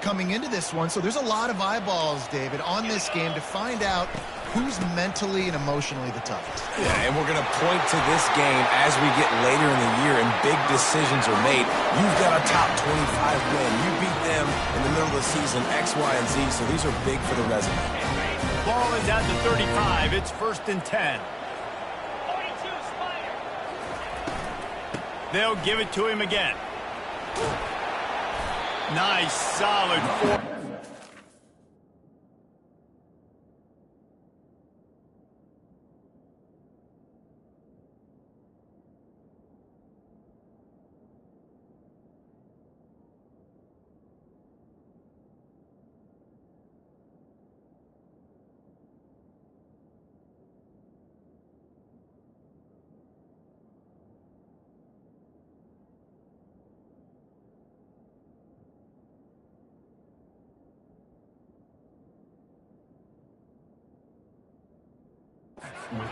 coming into this one, so there's a lot of eyeballs, David, on this game to find out who's mentally and emotionally the toughest. Yeah, and we're going to point to this game as we get later in the year and big decisions are made. You've got a top 25 win. You beat them in the middle of the season, X, Y, and Z, so these are big for the resume. Ball is at the 35. It's 1st and 10. They'll give it to him again. Nice, solid four.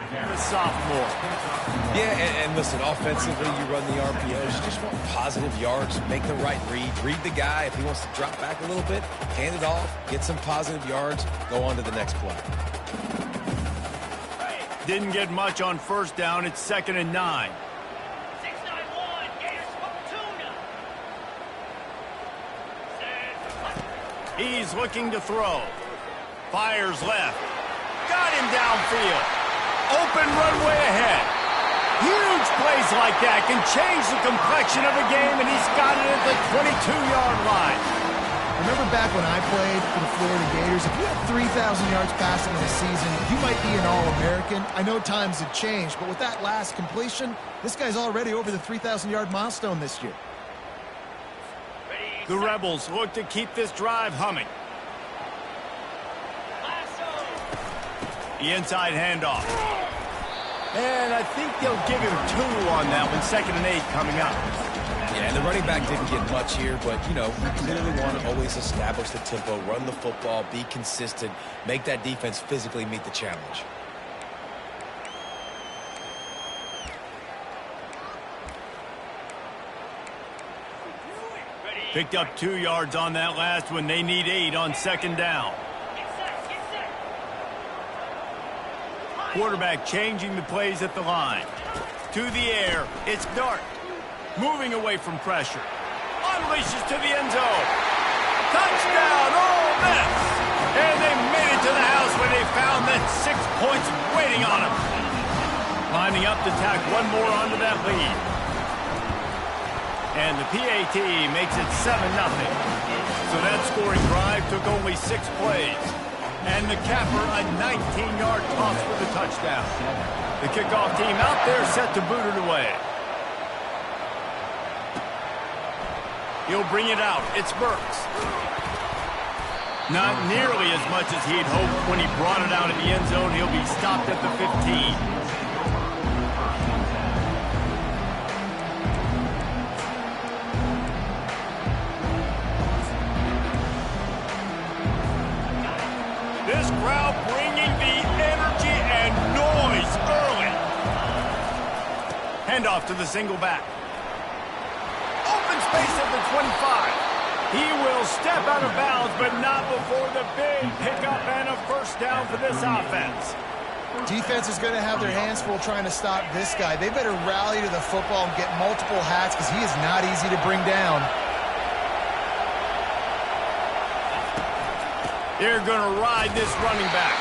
The sophomore. Yeah, and listen, offensively, you run the RPOs. You just want positive yards, make the right read the guy. If he wants to drop back a little bit, hand it off, get some positive yards, go on to the next play. Didn't get much on 1st down. It's 2nd and 9. 691, Gators Fortuna. He's looking to throw. Fires left. Got him downfield. Open runway ahead. Huge plays like that can change the complexion of a game, and he's got it at the 22-yard line. Remember back when I played for the Florida Gators, if you had 3,000 yards passing in a season, you might be an All-American. I know times have changed, but with that last completion, this guy's already over the 3,000-yard milestone this year. The Rebels look to keep this drive humming. The inside handoff. And I think they'll give him 2 on that one. 2nd and 8 coming up. Yeah, and the running back didn't get much here, but, you know, we clearly want to always establish the tempo, run the football, be consistent, make that defense physically meet the challenge. Picked up 2 yards on that last one. They need 8 on 2nd down. Quarterback changing the plays at the line. To the air. It's Dart. Moving away from pressure. Unleashes to the end zone. Touchdown, Ole Miss! And they made it to the house when they found that 6 points waiting on them. Lining up to tack one more onto that lead. And the PAT makes it 7-0. So that scoring drive took only 6 plays. And the capper, a 19-yard toss for the touchdown. The kickoff team out there set to boot it away. He'll bring it out. It's Burks. Not nearly as much as he'd hoped when he brought it out of the end zone. He'll be stopped at the 15. This crowd bringing the energy and noise early. Handoff to the single back. Open space at the 25. He will step out of bounds, but not before the big pickup and a 1st down for this offense. Defense is going to have their hands full trying to stop this guy. They better rally to the football and get multiple hats because he is not easy to bring down. They're going to ride this running back.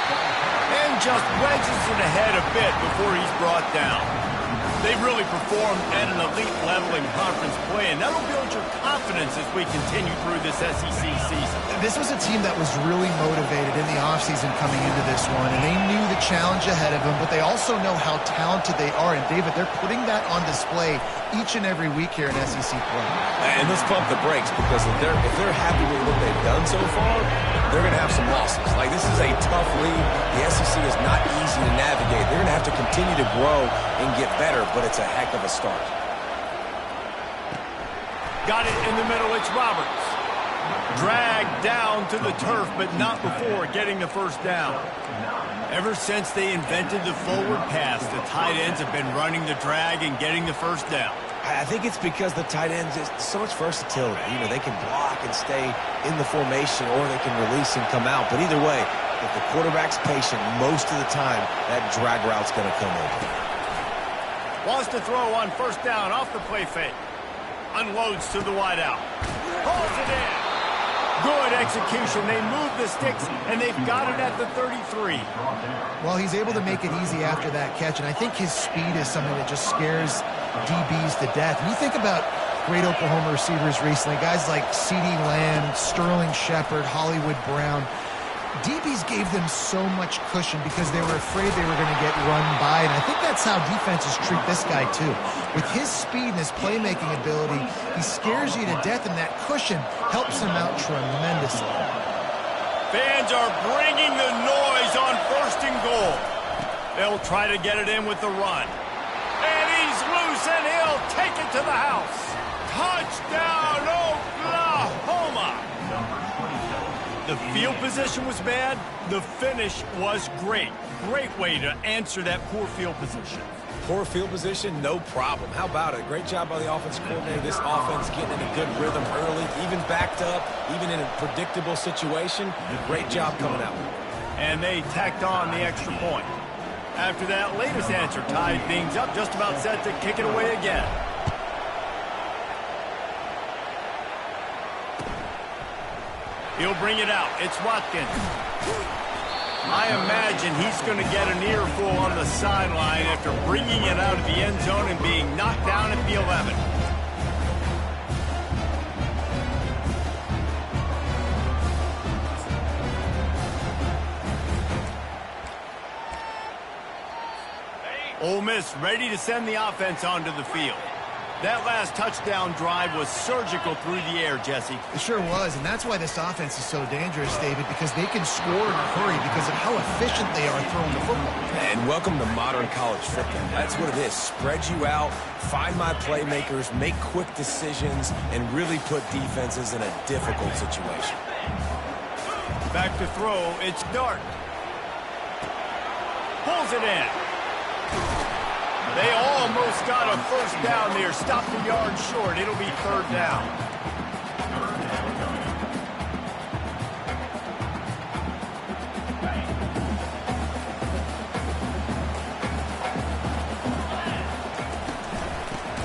And just wedges it ahead a bit before he's brought down. They've really performed at an elite level in conference play, and that'll build your confidence as we continue through this SEC season. This was a team that was really motivated in the offseason coming into this one, and they knew the challenge ahead of them, but they also know how talented they are. And, David, they're putting that on display each and every week here in SEC play. And let's pump the brakes, because if they're happy with what they've done so far, they're going to have some losses. Like, this is a tough league. The SEC is not easy to navigate. They're going to have to continue to grow and get better, but it's a heck of a start. Got it in the middle. It's Roberts. Dragged down to the turf, but not before getting the 1st down. Ever since they invented the forward pass, the tight ends have been running the drag and getting the 1st down. I think it's because the tight ends is so much versatility. You know, they can block and stay in the formation, or they can release and come out. But either way, if the quarterback's patient, most of the time, that drag route's going to come over. Wants to throw on first down off the play fake. Unloads to the wideout. Pulls it in. Good execution. They move the sticks, and they've got it at the 33. Well, he's able to make it easy after that catch, and I think his speed is something that just scares DBs to death. And you think about great Oklahoma receivers recently, guys like CeeDee Lamb, Sterling Shepard, Hollywood Brown. DBs gave them so much cushion because they were afraid they were going to get run by, and I think that's how defenses treat this guy too. With his speed and his playmaking ability, he scares you to death, and that cushion helps him out tremendously. Fans are bringing the noise on first and goal. They'll try to get it in with the run. And he's loose, and he'll take it to the house. Touchdown, Oklahoma! The field position was bad. The finish was great. Great way to answer that poor field position. Poor field position, no problem. How about it? Great job by the offensive coordinator. This offense getting in a good rhythm early, even backed up, even in a predictable situation. Great job coming out. And they tacked on the extra point. After that latest answer tied things up, just about set to kick it away again. He'll bring it out. It's Watkins. I imagine he's going to get an earful on the sideline after bringing it out of the end zone and being knocked down at the 11. Ole Miss ready to send the offense onto the field. That last touchdown drive was surgical through the air, Jesse. It sure was, and that's why this offense is so dangerous, David, because they can score in a hurry because of how efficient they are throwing the football. And welcome to modern college football. That's what it is. Spread you out, find my playmakers, make quick decisions, and really put defenses in a difficult situation. Back to throw, it's Dart. Pulls it in. They almost got a first down there. Stopped the yard short. It'll be third down.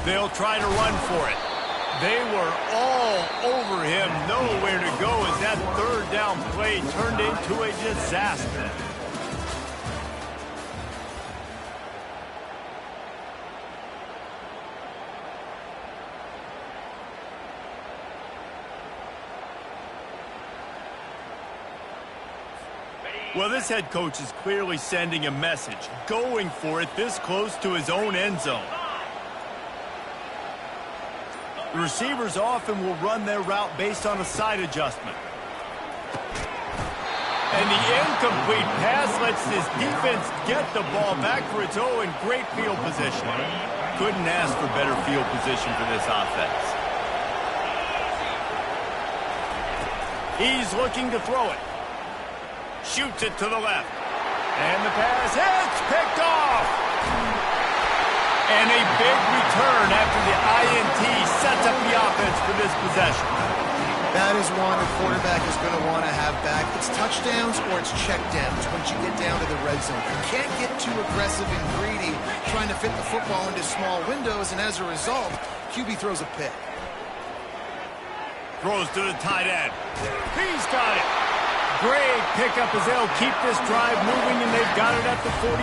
They'll try to run for it. They were all over him. Nowhere to go as that third down play turned into a disaster. Well, this head coach is clearly sending a message, going for it this close to his own end zone. The receivers often will run their route based on a side adjustment. And the incomplete pass lets this defense get the ball back for its own great field position. Couldn't ask for better field position for this offense. He's looking to throw it. Shoots it to the left. And the pass hits, picked off. And a big return after the INT sets up the offense for this possession. That is one the quarterback is going to want to have back. It's touchdowns or it's checkdowns once you get down to the red zone. You can't get too aggressive and greedy trying to fit the football into small windows, and as a result, QB throws a pick. Throws to the tight end. He's got it. Great pickup as they'll keep this drive moving, and they've got it at the 45.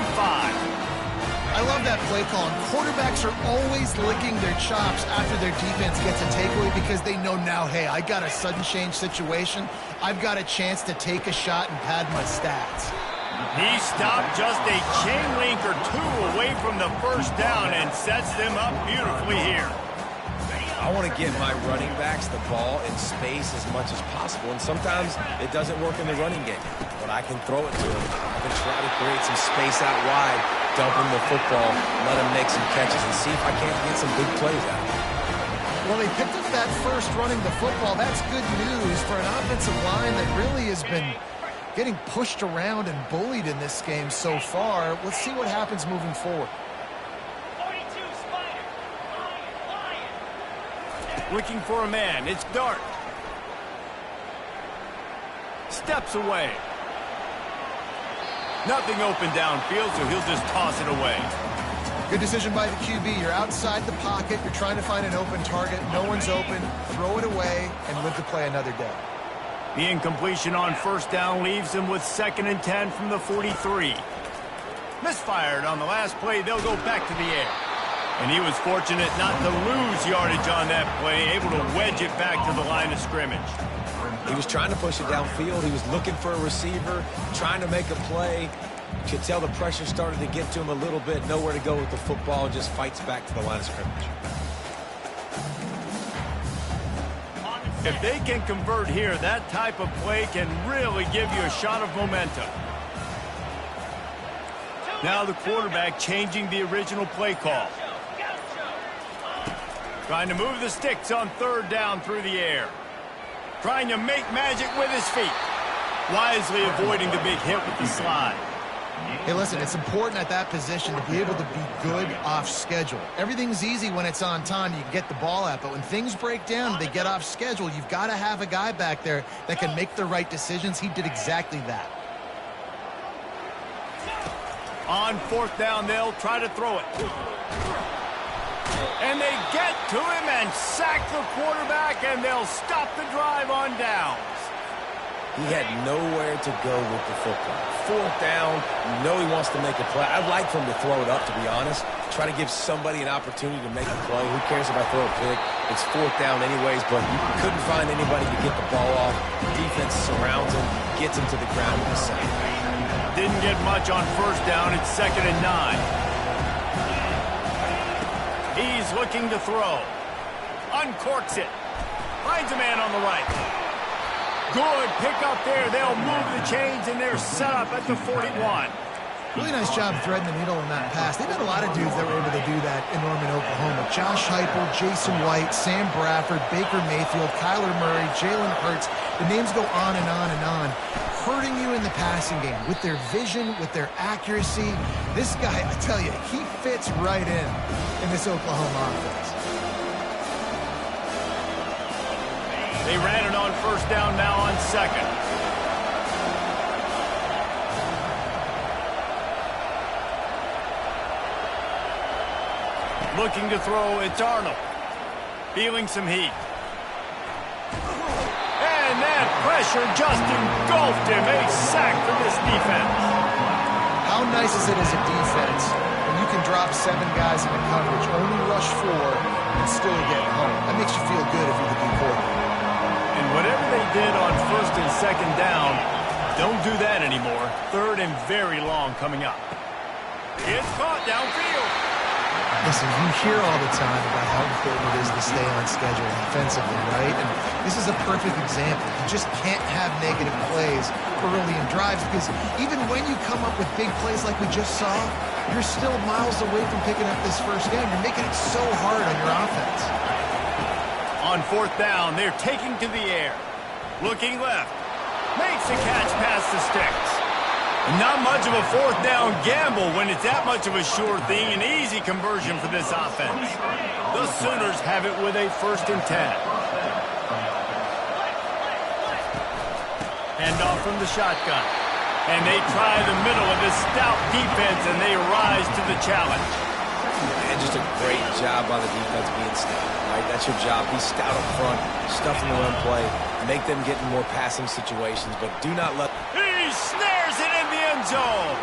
I love that play call. And quarterbacks are always licking their chops after their defense gets a takeaway because they know now, hey, I got a sudden change situation. I've got a chance to take a shot and pad my stats. He stopped just a chain link or two away from the first down and sets them up beautifully here. I want to get my running backs the ball in space as much as possible, and sometimes it doesn't work in the running game, but I can throw it to them. I can try to create some space out wide, dump him the football, let him make some catches, and see if I can't get some big plays out of it. Well, they picked up that first running the football. That's good news for an offensive line that really has been getting pushed around and bullied in this game so far. Let's see what happens moving forward. 42, Spider. 5, Looking for a man. It's Dart. Steps away. Nothing open downfield, so he'll just toss it away. Good decision by the QB. You're outside the pocket. You're trying to find an open target. No one's open. Throw it away and live to play another day. The incompletion on first down leaves him with 2nd and 10 from the 43. Misfired on the last play. They'll go back to the air. And he was fortunate not to lose yardage on that play, able to wedge it back to the line of scrimmage. He was trying to push it downfield. He was looking for a receiver, trying to make a play. You could tell the pressure started to get to him a little bit. Nowhere to go with the football. Just fights back to the line of scrimmage. If they can convert here, that type of play can really give you a shot of momentum. Now the quarterback changing the original play call. Trying to move the sticks on 3rd down through the air. Trying to make magic with his feet. Wisely avoiding the big hit with the slide. Hey, listen, it's important at that position to be able to be good off schedule. Everything's easy when it's on time. You can get the ball out, but when things break down, they get off schedule. You've got to have a guy back there that can make the right decisions. He did exactly that. On 4th down, they'll try to throw it. And they get to him and sack the quarterback, and they'll stop the drive on downs. He had nowhere to go with the football. 4th down, you know he wants to make a play. I'd like for him to throw it up, to be honest. Try to give somebody an opportunity to make a play. Who cares if I throw a pick? It's 4th down anyways, but he couldn't find anybody to get the ball off. The defense surrounds him, gets him to the ground with a sack. Didn't get much on 1st down. It's 2nd and 9. He's looking to throw. Uncorks it. Finds a man on the right. Good pick up there. They'll move the chains, and they're set up at the 41. Really nice job threading the needle in that pass. They've had a lot of dudes that were able to do that in Norman, Oklahoma. Josh Heupel, Jason White, Sam Bradford, Baker Mayfield, Kyler Murray, Jalen Hurts. The names go on and on and on. Hurting you in the passing game with their vision, with their accuracy. This guy, I tell you, he fits right in this Oklahoma offense. They ran it on 1st down, now on 2nd. Looking to throw, it's Arnold. Feeling some heat. And that pressure just engulfed him. A sack for this defense. How nice is it as a defense when you can drop 7 guys into coverage, only rush 4, and still get home? That makes you feel good if you're the D coordinator. And whatever they did on 1st and 2nd down, don't do that anymore. 3rd and very long coming up. It's caught downfield. Listen, you hear all the time about how important it is to stay on schedule offensively, right? And this is a perfect example. You just can't have negative plays early in drives because even when you come up with big plays like we just saw, you're still miles away from picking up this first down. You're making it so hard on your offense. On 4th down, they're taking to the air. Looking left. Makes the catch past the sticks. Not much of a 4th down gamble when it's that much of a sure thing. An easy conversion for this offense. The Sooners have it with a 1st and 10. Hand off from the shotgun. And they try the middle of this stout defense, and they rise to the challenge. And just a great job by the defense being stout, right? That's your job. Be stout up front, stuff in the run play, make them get in more passing situations, but do not let... He snares it in the end zone.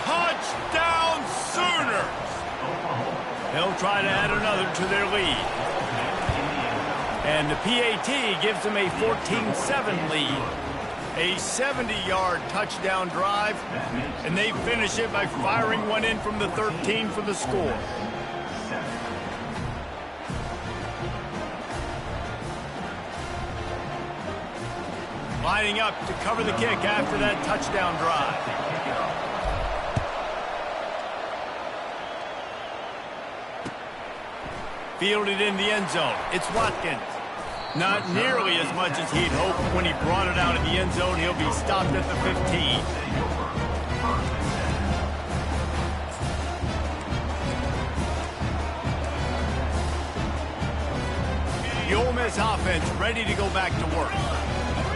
Touchdown Sooners. They'll try to add another to their lead. And the PAT gives them a 14-7 lead. A 70-yard touchdown drive, and they finish it by firing one in from the 13 for the score. Lining up to cover the kick after that touchdown drive. Fielded in the end zone. It's Watkins. Not nearly as much as he'd hoped when he brought it out of the end zone. He'll be stopped at the 15. The Ole Miss this offense ready to go back to work.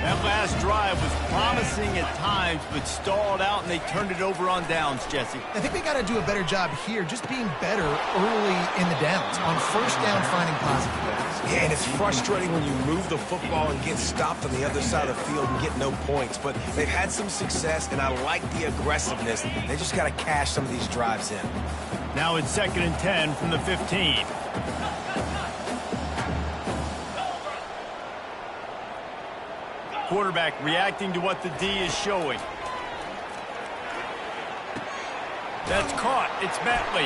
That last drive was promising at times, but stalled out, and they turned it over on downs, Jesse. I think they got to do a better job here, just being better early in the downs. On first down, finding positive plays. Yeah, and it's frustrating when you move the football and get stopped on the other side of the field and get no points. But they've had some success, and I like the aggressiveness. They just got to cash some of these drives in. Now it's 2nd and 10 from the 15. Quarterback reacting to what the D is showing. That's caught. It's Bentley.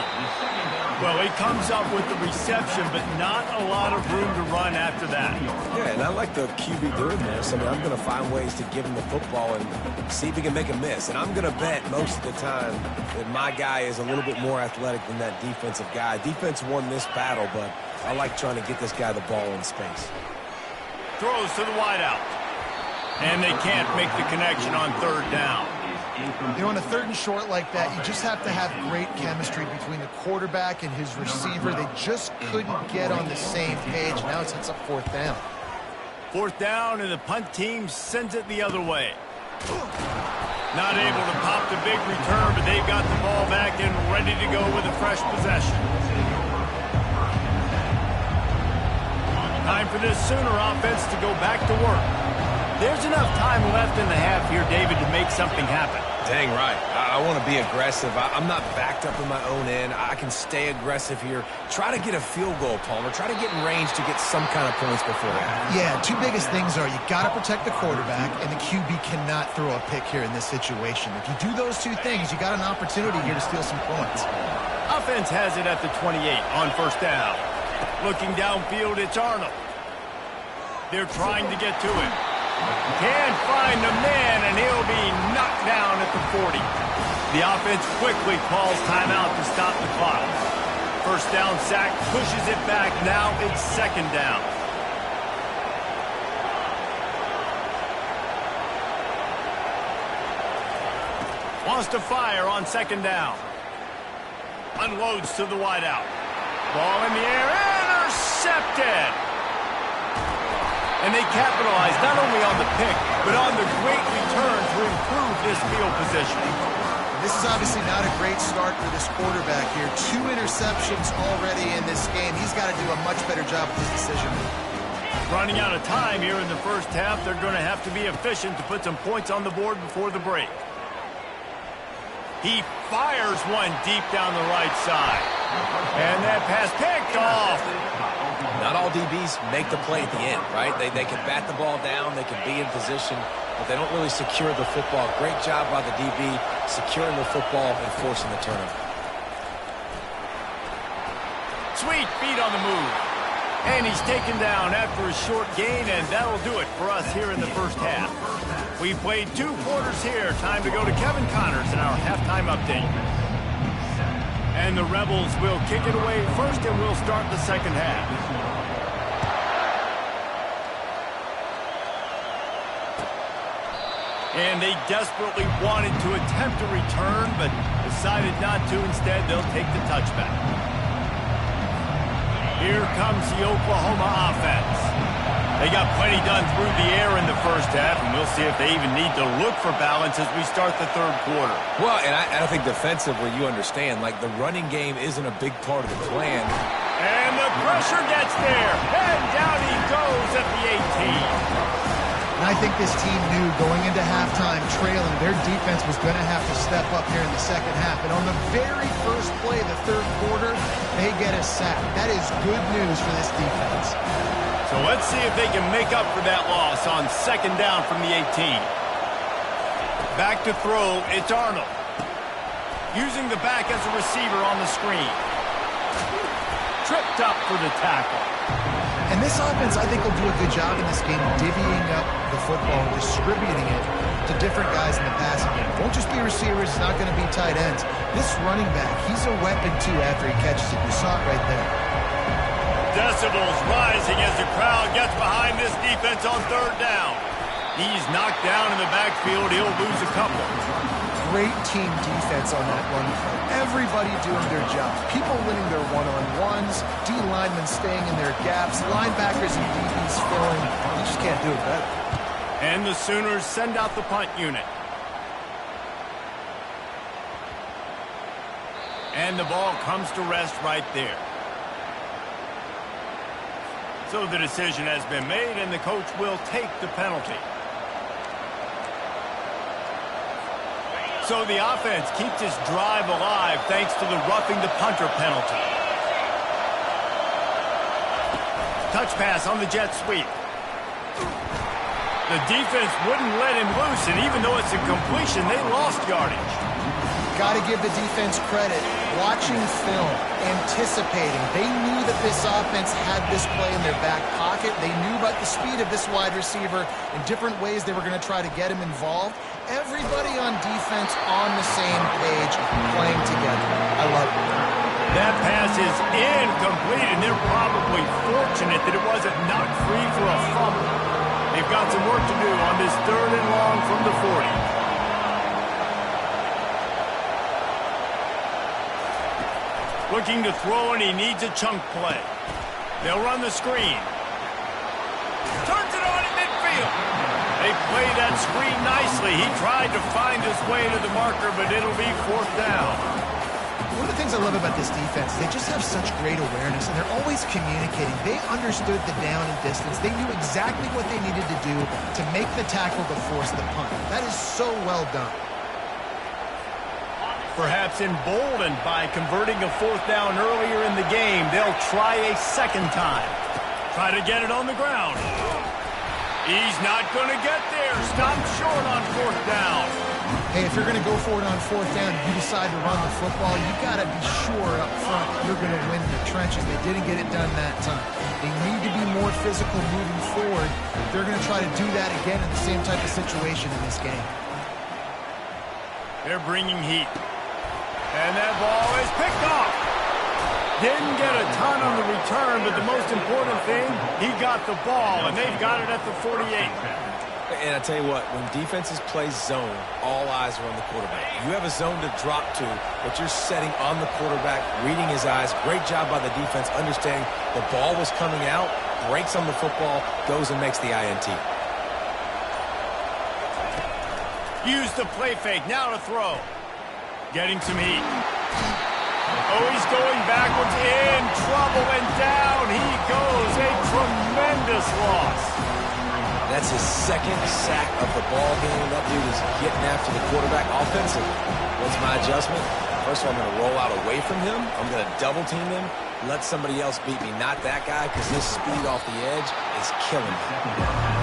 Well, he comes up with the reception, but not a lot of room to run after that. Yeah, and I like the QB doing this. I mean, I'm going to find ways to give him the football and see if he can make a miss. And I'm going to bet most of the time that my guy is a little bit more athletic than that defensive guy. Defense won this battle, but I like trying to get this guy the ball in space. Throws to the wideout. And they can't make the connection on 3rd down. You know, on a 3rd and short like that, you just have to have great chemistry between the quarterback and his receiver. They just couldn't get on the same page. Now it's up 4th down. 4th down, and the punt team sends it the other way. Not able to pop the big return, but they've got the ball back and ready to go with a fresh possession. Time for this Sooner offense to go back to work. There's enough time left in the half here, David, to make something happen. Dang right. I want to be aggressive. I'm not backed up in my own end. I can stay aggressive here. Try to get a field goal, Palmer. Try to get in range to get some kind of points before that. Yeah, two biggest things are you got to protect the quarterback, and the QB cannot throw a pick here in this situation. If you do those two things, you got an opportunity here to steal some points. Offense has it at the 28 on 1st down. Looking downfield, it's Arnold. They're trying to get to him. Can't find the man, and he'll be knocked down at the 40. The offense quickly calls timeout to stop the clock. 1st down sack, pushes it back. Now it's 2nd down. Wants to fire on 2nd down. Unloads to the wideout. Ball in the air, intercepted. And they capitalize not only on the pick, but on the great return to improve this field position. This is obviously not a great start for this quarterback here. 2 interceptions already in this game. He's got to do a much better job with his decision. Running out of time here in the 1st half, they're going to have to be efficient to put some points on the board before the break. He fires one deep down the right side. And that pass picked off. Not all DBs make the play at the end, right? They can bat the ball down, they can be in position, but they don't really secure the football. Great job by the DB securing the football and forcing the turnover. Sweet feet on the move. And he's taken down after a short gain, and that'll do it for us here in the 1st half. We played 2 quarters here. Time to go to Kevin Connors in our halftime update. And the Rebels will kick it away first, and we'll start the 2nd half. And they desperately wanted to attempt a return, but decided not to. Instead, they'll take the touchback. Here comes the Oklahoma offense. They got plenty done through the air in the 1st half, and we'll see if they even need to look for balance as we start the 3rd quarter. Well, and I think defensively, you understand, like the running game isn't a big part of the plan. And the pressure gets there, and down he goes at the 18. And I think this team knew going into halftime trailing, their defense was going to have to step up here in the 2nd half. And on the very first play of the 3rd quarter, they get a sack. That is good news for this defense. So let's see if they can make up for that loss on 2nd down from the 18. Back to throw, it's Arnold. Using the back as a receiver on the screen. Tripped up for the tackle. And this offense, I think, will do a good job in this game divvying up the football, distributing it to different guys in the passing game. It won't just be receivers. It's not going to be tight ends. This running back, he's a weapon, too, after he catches it. You saw it right there. Decibels rising as the crowd gets behind this defense on 3rd down. He's knocked down in the backfield. backfield, he'll lose a couple. Great team defense on that run play. Everybody doing their job. People winning their one-on-ones, D linemen staying in their gaps, linebackers and DBs filling. You just can't do it better. And the Sooners send out the punt unit. And the ball comes to rest right there. So the decision has been made, and the coach will take the penalty. So the offense keeps its drive alive thanks to the roughing the punter penalty. Touch pass on the jet sweep. The defense wouldn't let him loose, and even though it's a completion, they lost yardage. Got to give the defense credit. Watching film, anticipating. They knew that this offense had this play in their back pocket. They knew about the speed of this wide receiver in different ways they were going to try to get him involved. Everybody on defense on the same page, playing together. I love it. That pass is incomplete, and they're probably fortunate that it wasn't knocked free for a fumble. They've got some work to do on this 3rd and long from the 40. Looking to throw, and he needs a chunk play. They'll run the screen. Turns it on in midfield. They play that screen nicely. He tried to find his way to the marker, but it'll be 4th down. One of the things I love about this defense, they just have such great awareness, and they're always communicating. They understood the down and distance. They knew exactly what they needed to do to make the tackle to force the punt. That is so well done. Perhaps emboldened by converting a 4th down earlier in the game, they'll try a second time. Try to get it on the ground. He's not going to get there. Stop short on 4th down. Hey, if you're going to go for it on 4th down and you decide to run the football, you got to be sure up front you're going to win the trenches. They didn't get it done that time. They need to be more physical moving forward. They're going to try to do that again in the same type of situation in this game. They're bringing heat. And that ball is picked off. Didn't get a ton on the return, but the most important thing, he got the ball, and they've got it at the 48. And I tell you what, when defenses play zone, all eyes are on the quarterback. You have a zone to drop to, but you're setting on the quarterback, reading his eyes. Great job by the defense, understanding the ball was coming out, breaks on the football, goes and makes the INT. Use the play fake, now to throw. Getting some heat. Oh, he's going backwards, in trouble, and down he goes. A tremendous loss. That's his 2nd sack of the ball game. That dude is getting after the quarterback offensively. What's my adjustment? First of all, I'm going to roll out away from him. I'm going to double team him. Let somebody else beat me, not that guy, because his speed off the edge is killing me.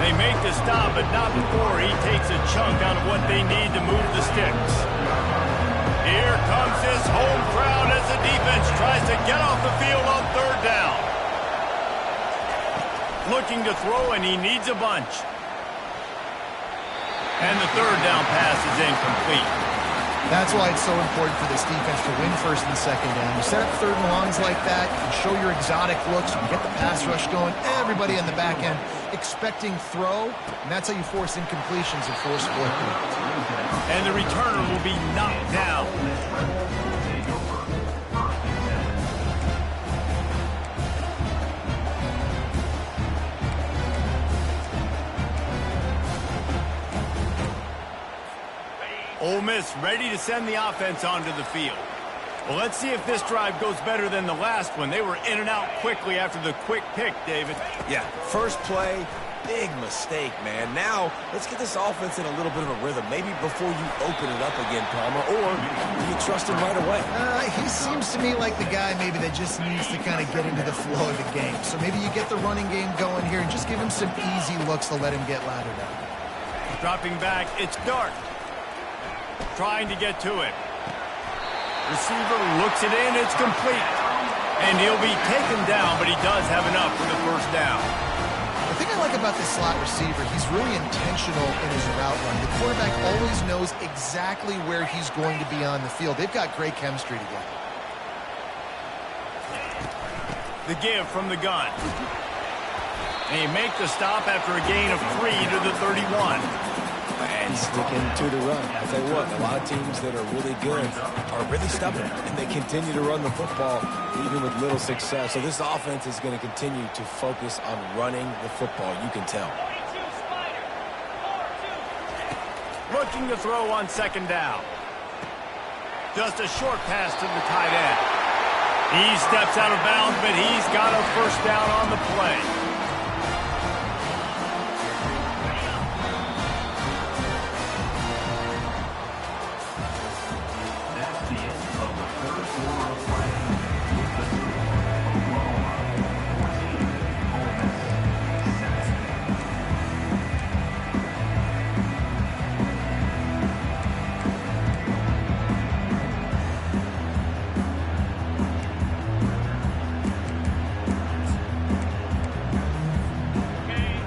They make the stop, but not before he takes a chunk out of what they need to move the sticks. Here comes this home crowd as the defense tries to get off the field on 3rd down. Looking to throw, and he needs a bunch. And the 3rd down pass is incomplete. That's why it's so important for this defense to win 1st and 2nd down. You set up 3rd and longs like that, you can show your exotic looks, you can get the pass rush going, everybody on the back end expecting throw, and that's how you force incompletions and force split. And the returner will be knocked down. Ole Miss ready to send the offense onto the field. Well, let's see if this drive goes better than the last one. They were in and out quickly after the quick pick, David. Yeah, first play, big mistake, man. Now, let's get this offense in a little bit of a rhythm. Maybe before you open it up again, Palmer, or do you trust him right away? He seems to me like the guy maybe that just needs to kind of get into the flow of the game. So maybe you get the running game going here and just give him some easy looks to let him get laddered up. Dropping back, it's Dart. Trying to get to it. Receiver looks it in, it's complete. And he'll be taken down, but he does have enough for the 1st down. The thing I like about this slot receiver, he's really intentional in his route run. The quarterback always knows exactly where he's going to be on the field. They've got great chemistry together. The give from the gun. They make the stop after a gain of 3 to the 31. And sticking to the run. I tell you what, a lot of teams that are really good are really stubborn, and they continue to run the football even with little success. So this offense is going to continue to focus on running the football. You can tell. Looking to throw on second down. Just a short pass to the tight end. He steps out of bounds, but he's got a first down on the play.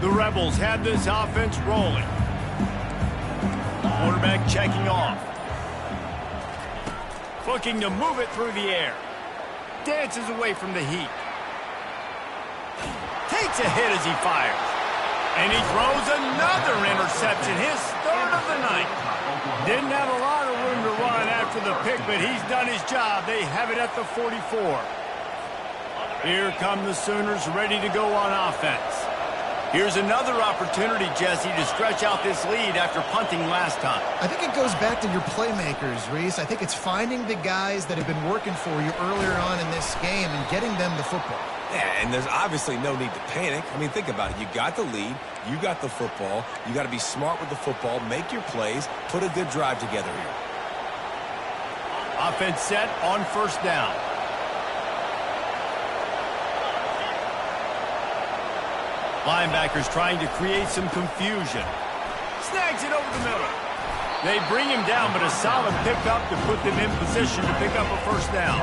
The Rebels have this offense rolling. Quarterback checking off. Looking to move it through the air. Dances away from the heat. Takes a hit as he fires. And he throws another interception, his third of the night. Didn't have a lot of room to run after the pick, but he's done his job. They have it at the 44. Here come the Sooners ready to go on offense. Here's another opportunity, Jesse, to stretch out this lead after punting last time. I think it goes back to your playmakers, Reese. I think it's finding the guys that have been working for you earlier on in this game and getting them the football. Yeah, and there's obviously no need to panic. I mean, think about it. You got the lead. You got the football. You got to be smart with the football. Make your plays. Put a good drive together here. Offense set on first down. Linebackers trying to create some confusion. Snags it over the middle. They bring him down, but a solid pickup to put them in position to pick up a first down.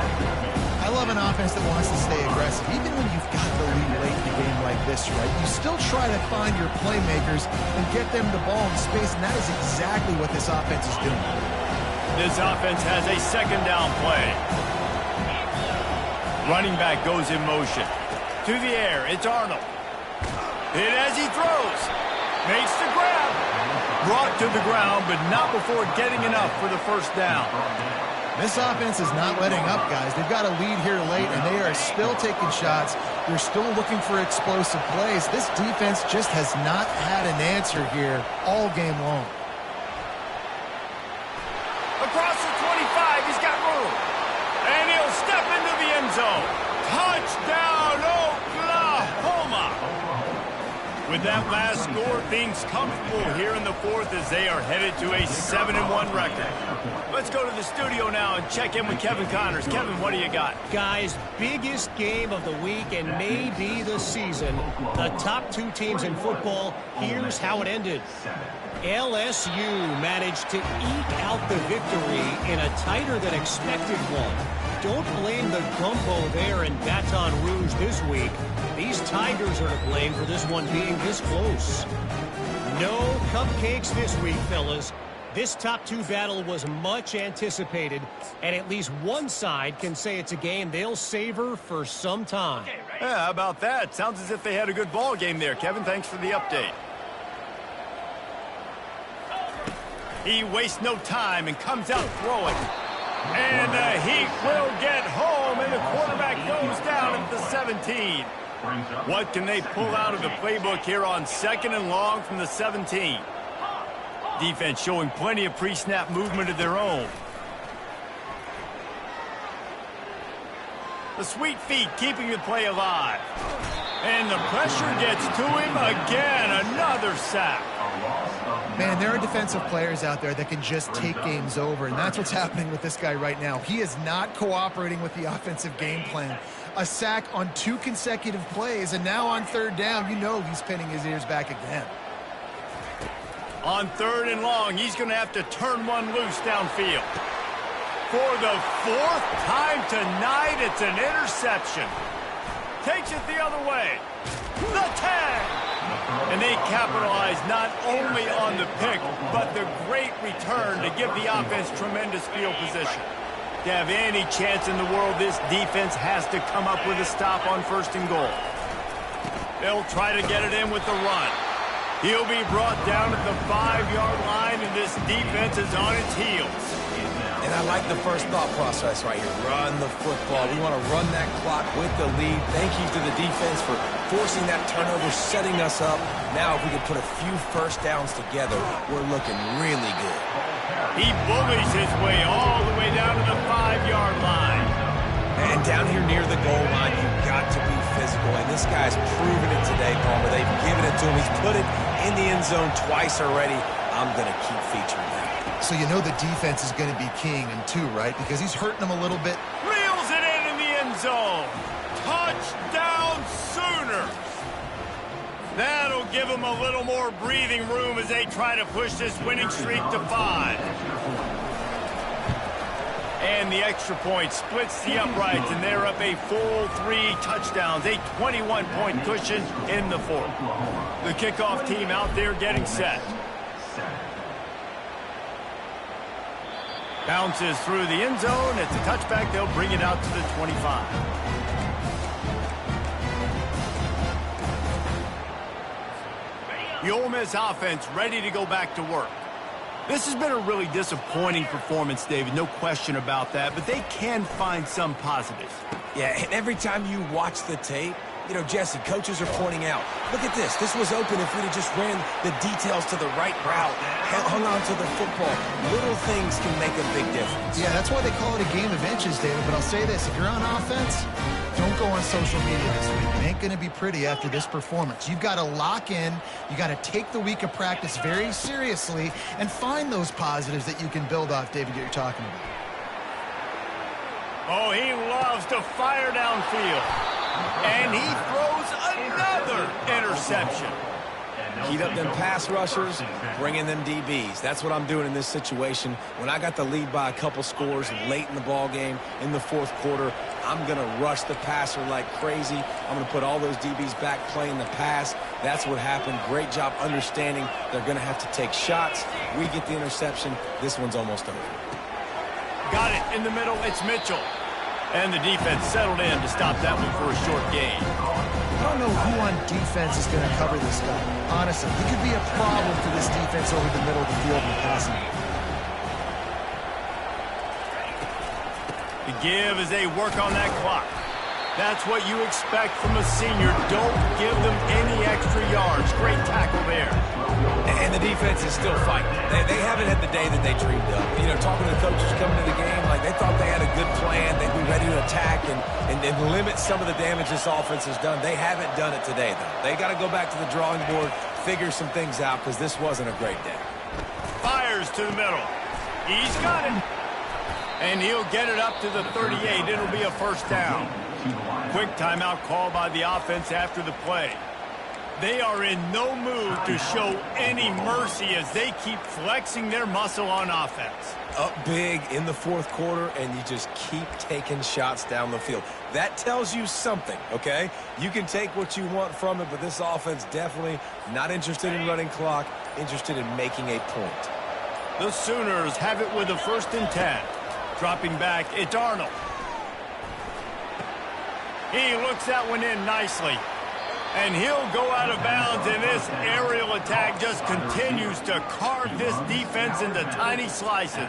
I love an offense that wants to stay aggressive. Even when you've got the lead late in the game like this, right, you still try to find your playmakers and get them the ball in space, and that is exactly what this offense is doing. This offense has a second down play. Running back goes in motion. To the air, it's Arnold. Hit as he throws. Makes the grab. Brought to the ground, but not before getting enough for the first down. This offense is not letting up, guys. They've got a lead here late, and they are still taking shots. They're still looking for explosive plays. This defense just has not had an answer here all game long. Across the 25, he's got room. And he'll step into the end zone. Touchdown, Oklahoma! With that last score, things comfortable here in the fourth as they are headed to a 7-1 record. Let's go to the studio now and check in with Kevin Connors. Kevin, what do you got? Guys, biggest game of the week and maybe the season. The top two teams in football, here's how it ended. LSU managed to eke out the victory in a tighter than expected one. Don't blame the gumbo there in Baton Rouge this week. These Tigers are to blame for this one being this close. No cupcakes this week, fellas. This top two battle was much anticipated, and at least one side can say it's a game they'll savor for some time. Yeah, how about that? Sounds as if they had a good ball game there. Kevin, thanks for the update. He wastes no time and comes out throwing. And the Heat will get home, and the quarterback goes down at the 17. What can they pull out of the playbook here on second and long from the 17? Defense showing plenty of pre-snap movement of their own. The sweet feet keeping the play alive. And the pressure gets to him again. Another sack. Man, there are defensive players out there that can just take games over, and that's what's happening with this guy right now. He is not cooperating with the offensive game plan. A sack on 2 consecutive plays, and now on third down, you know he's pinning his ears back again. On third and long, he's going to have to turn one loose downfield. For the 4th time tonight, it's an interception. Takes it the other way. The tag! And they capitalize not only on the pick, but the great return to give the offense tremendous field position. To have any chance in the world, this defense has to come up with a stop on first and goal. They'll try to get it in with the run. He'll be brought down at the 5-yard line, and this defense is on its heels. And I like the first thought process right here. Run the football. We want to run that clock with the lead. Thank you to the defense for forcing that turnover, setting us up. Now if we can put a few first downs together, we're looking really good. He bullies his way all the way down to the 5-yard line. And down here near the goal line, you've got to be physical. And this guy's proven it today, Palmer. They've given it to him. He's put it in the end zone twice already. I'm going to keep featuring that. So you know the defense is going to be keying him too, right? Because he's hurting them a little bit. Reels it in the end zone. Touchdown Sooners. That'll give them a little more breathing room as they try to push this winning streak to 5. And the extra point splits the uprights, and they're up a full 3 touchdowns, a 21-point cushion in the fourth. The kickoff team out there getting set. Bounces through the end zone. It's a touchback. They'll bring it out to the 25. The Ole Miss offense ready to go back to work. This has been a really disappointing performance, David. No question about that. But they can find some positives. Yeah, and every time you watch the tape, you know, Jesse, coaches are pointing out, look at this. This was open if we'd have just ran the details to the right route, hung on to the football. Little things can make a big difference. Yeah, that's why they call it a game of inches, David. But I'll say this, if you're on offense, don't go on social media this week. It ain't going to be pretty after this performance. You've got to lock in. You got to take the week of practice very seriously and find those positives that you can build off, David, that you're talking about. Oh, he loves to fire downfield. And he throws another interception. Heat up them pass rushers, bring in them DBs. That's what I'm doing in this situation. When I got the lead by a couple scores late in the ball game in the fourth quarter, I'm going to rush the passer like crazy. I'm going to put all those DBs back playing the pass. That's what happened. Great job understanding they're going to have to take shots. We get the interception. This one's almost over. Got it in the middle. It's Mitchell. And the defense settled in to stop that one for a short gain. I don't know who on defense is going to cover this guy. Honestly, he could be a problem for this defense over the middle of the field in the passing. The give as they work on that clock. That's what you expect from a senior. Don't give them any extra yards. Great tackle there. And the defense is still fighting. They haven't had the day that they dreamed of. You know, talking to the coaches coming to the game, like they thought they had a good plan. They'd be ready to attack and limit some of the damage this offense has done. They haven't done it today, though. They got to go back to the drawing board, figure some things out, because this wasn't a great day. Fires to the middle. He's got it. And he'll get it up to the 38. It'll be a first down. Quick timeout call by the offense after the play. They are in no mood to show any mercy as they keep flexing their muscle on offense. Up big in the fourth quarter, and you just keep taking shots down the field. That tells you something, okay? You can take what you want from it, but this offense definitely not interested in running clock, interested in making a point. The Sooners have it with a 1st and 10. Dropping back, it's Arnold. He looks that one in nicely. And he'll go out of bounds, and this aerial attack just continues to carve this defense into tiny slices.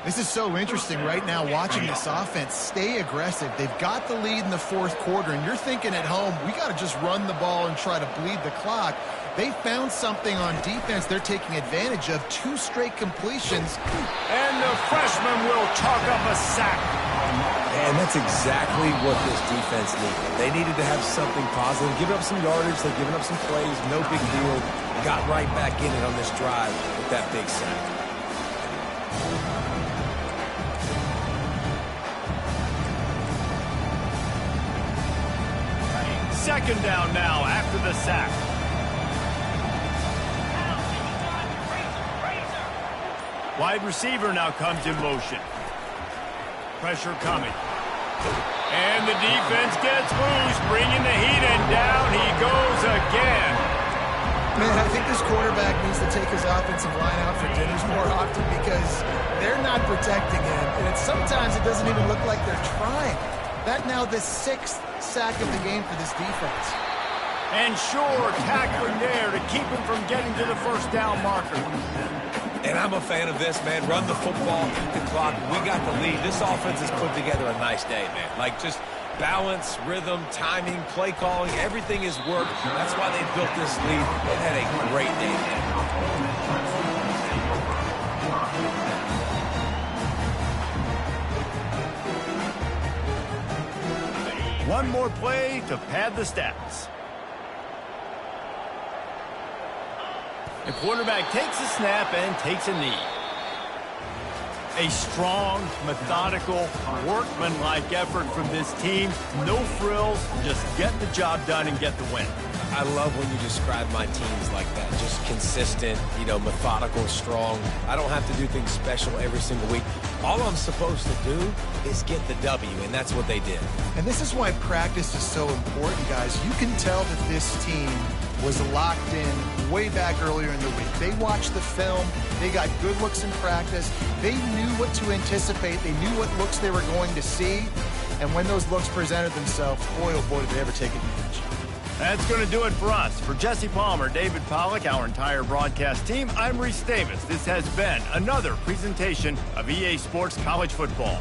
This is so interesting right now watching this offense stay aggressive. They've got the lead in the fourth quarter, and you're thinking at home, we got to just run the ball and try to bleed the clock. They found something on defense they're taking advantage of. 2 straight completions. And the freshman will chalk up a sack. And that's exactly what this defense needed. They needed to have something positive. Giving up some yardage, they've given up some plays, no big deal. Got right back in it on this drive with that big sack. Second down now after the sack. Wide receiver now comes in motion. Pressure coming. And the defense gets loose, bringing the heat, and down he goes again. Man, I think this quarterback needs to take his offensive line out for dinners more often because they're not protecting him. And sometimes it doesn't even look like they're trying. That now the 6th sack of the game for this defense. And sure, tackling there to keep him from getting to the first down marker. And I'm a fan of this, man. Run the football, keep the clock. We got the lead. This offense has put together a nice day, man. Like, just balance, rhythm, timing, play calling, everything has worked. That's why they built this lead. They've had a great day, man. One more play to pad the stats. The quarterback takes a snap and takes a knee. A strong, methodical, workmanlike effort from this team. No frills, just get the job done and get the win. I love when you describe my teams like that. Just consistent, methodical, strong. I don't have to do things special every single week. All I'm supposed to do is get the W, and that's what they did. And this is why practice is so important, guys. You can tell that this team was locked in way back earlier in the week. They watched the film. They got good looks in practice. They knew what to anticipate. They knew what looks they were going to see. And when those looks presented themselves, boy, oh boy, did they ever take advantage. That's going to do it for us. For Jesse Palmer, David Pollack, our entire broadcast team, I'm Reese Davis. This has been another presentation of EA Sports College Football.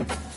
it.